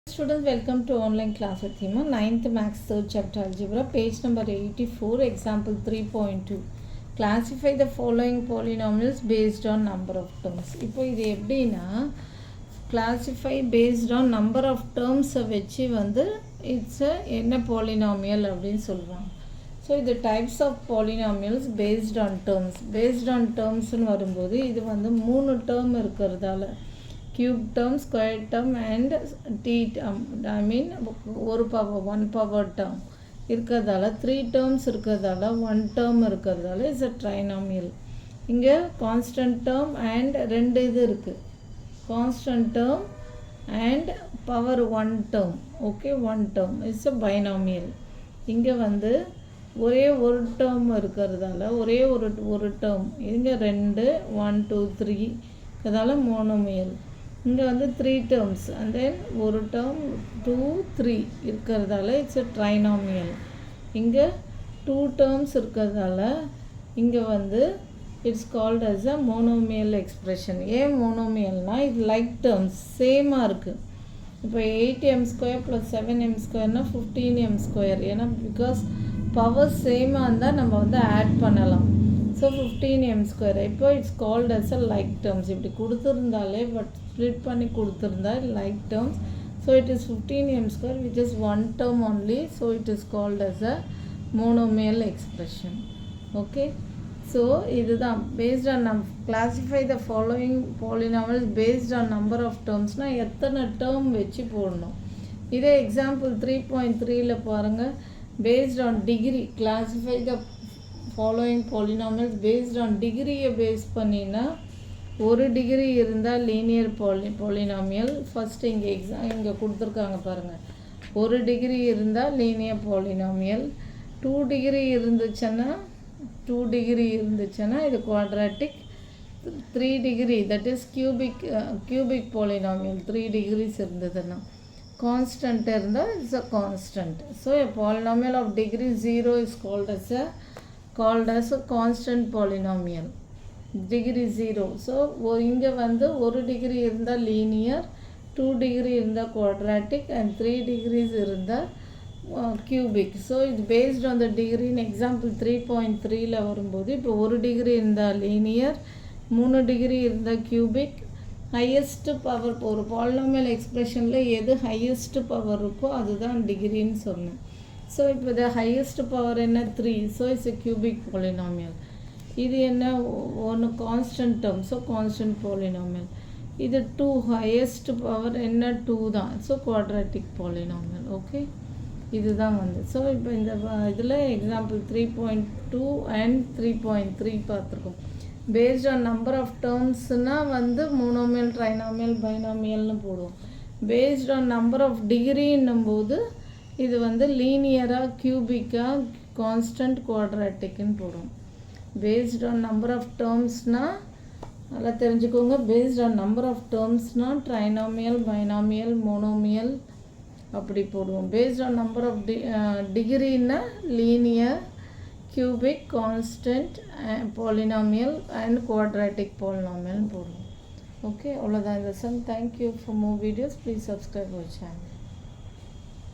Students, welcome to online class with Hima. 9th Max 3rd chapter algebra, page number 84, example 3.2. Classify the following polynomials based on number of terms. இப்போ இது எப்படின்னா classify based on number of terms வச்சு வந்து it's a என்ன polynomial அப்படின்னு சொல்லுவாங்க. So இது types of polynomials based on terms. Based on termsனு வரும்போது இது வந்து 3 term இருக்கிறதால cube term, square term and t term, I mean one power term இருக்கிறதால 3 terms இருக்கிறதால 1 term இருக்கிறதால is a trinomial. இங்கே constant term and ரெண்டு இது இருக்குது, constant term and power 1 term, okay, 1 term is a binomial. இங்கே வந்து ஒரே ஒரு term இருக்கிறதால ஒரே ஒரு term, இங்கே ரெண்டு 1 2 3 அதால monomial. இங்கே வந்து 3 terms and then ஒரு term 2 3 இருக்கிறதால it's a trinomial. இங்கே 2 terms இருக்கிறதால இங்கே வந்து it's called as a monomial expression. ஏன் monomialனா இது like terms சேமாக இருக்குது. இப்போ 8m² + 7m² 15m², ஏன்னா பிகாஸ் பவர் சேமாக இருந்தால் நம்ம வந்து ஆட் பண்ணலாம். So 15m². இப்போ it's called as a like terms. இப்படி கொடுத்துருந்தாலே பட் ஸ்ப்ளிட் பண்ணி கொடுத்துருந்தா like terms. So it is 15m² which is one term only. So it is called as a monomial expression. Okay. So இதுதான் based on classify the following polynomials based on number of termsனால் எத்தனை term வச்சு போடணும். இதே example 3.3ல பாருங்கள், based on degree classify the following polynomials based on degree base பண்ணினா ஒரு degree இருந்தால் linear polynomial. First இங்கே கொடுத்துருக்காங்க பாருங்கள், ஒரு டிகிரி இருந்தால் லீனியர் polynomial. 2 டிகிரி இருந்துச்சுன்னா இது quadratic. 3 degree that is cubic polynomial. 3 degrees இருந்ததுன்னா கான்ஸ்டன்ட் இருந்தால் it's a constant. So a polynomial of degree 0 is called as a constant polynomial. degree 0. So இங்கே வந்து ஒரு டிகிரி இருந்தால் லீனியர், 2 டிகிரி இருந்தால் குவாட்ராட்டிக் and 3 டிகிரிஸ் இருந்தால் கியூபிக். ஸோ இது based on the டிகிரின்னு example 3.3ல வரும்போது இப்போ ஒரு டிகிரி இருந்தால் லீனியர், 3 டிகிரி இருந்தால் கியூபிக். ஹையஸ்ட் பவர் ஒரு பாலினாமியல் எக்ஸ்பிரஷனில் எது ஹையஸ்ட் பவர் இருக்கோ அதுதான் டிகிரின்னு சொன்னேன். ஸோ இப்போ த ஹையஸ்ட் பவர் என்ன 3. So it's a cubic polynomial. இது என்ன ஒன்று constant term, so constant polynomial. இது 2 ஹையஸ்ட் பவர் என்ன 2 தான், ஸோ குவாட்ராட்டிக் polynomial. ஓகே, இதுதான் வந்து. ஸோ இப்போ இந்த இதில் எக்ஸாம்பிள் 3.2 and 3.3 பார்த்துருக்கோம். பேஸ்ட் ஆன் நம்பர் ஆஃப் டேர்ம்ஸ்னால் வந்து மோனோமியல், ட்ரைனாமியல், பைனாமியல்னு போடுவோம். பேஸ்ட் ஆன் நம்பர் ஆஃப் டிகிரின்னும் போது இது வந்து லீனியராக, கியூபிக்காக, கான்ஸ்டன்ட், குவாட்ராட்டிக்னு போடுவோம். பேஸ்ட் ஆன் நம்பர் ஆஃப் டேர்ம்ஸ்னால் நல்லா தெரிஞ்சுக்கோங்க. பேஸ்ட் ஆன் நம்பர் ஆஃப் டேர்ம்ஸ்னால் ட்ரைனாமியல், பைனாமியல், மோனோமியல் அப்படி போடுவோம். பேஸ்ட் ஆன் நம்பர் ஆஃப் டிகிரின்னா linear, cubic, constant, polynomial and quadratic polynomial போடுவோம். Okay, அவ்வளோதான் இந்த some. Thank you. For more videos please subscribe our channel.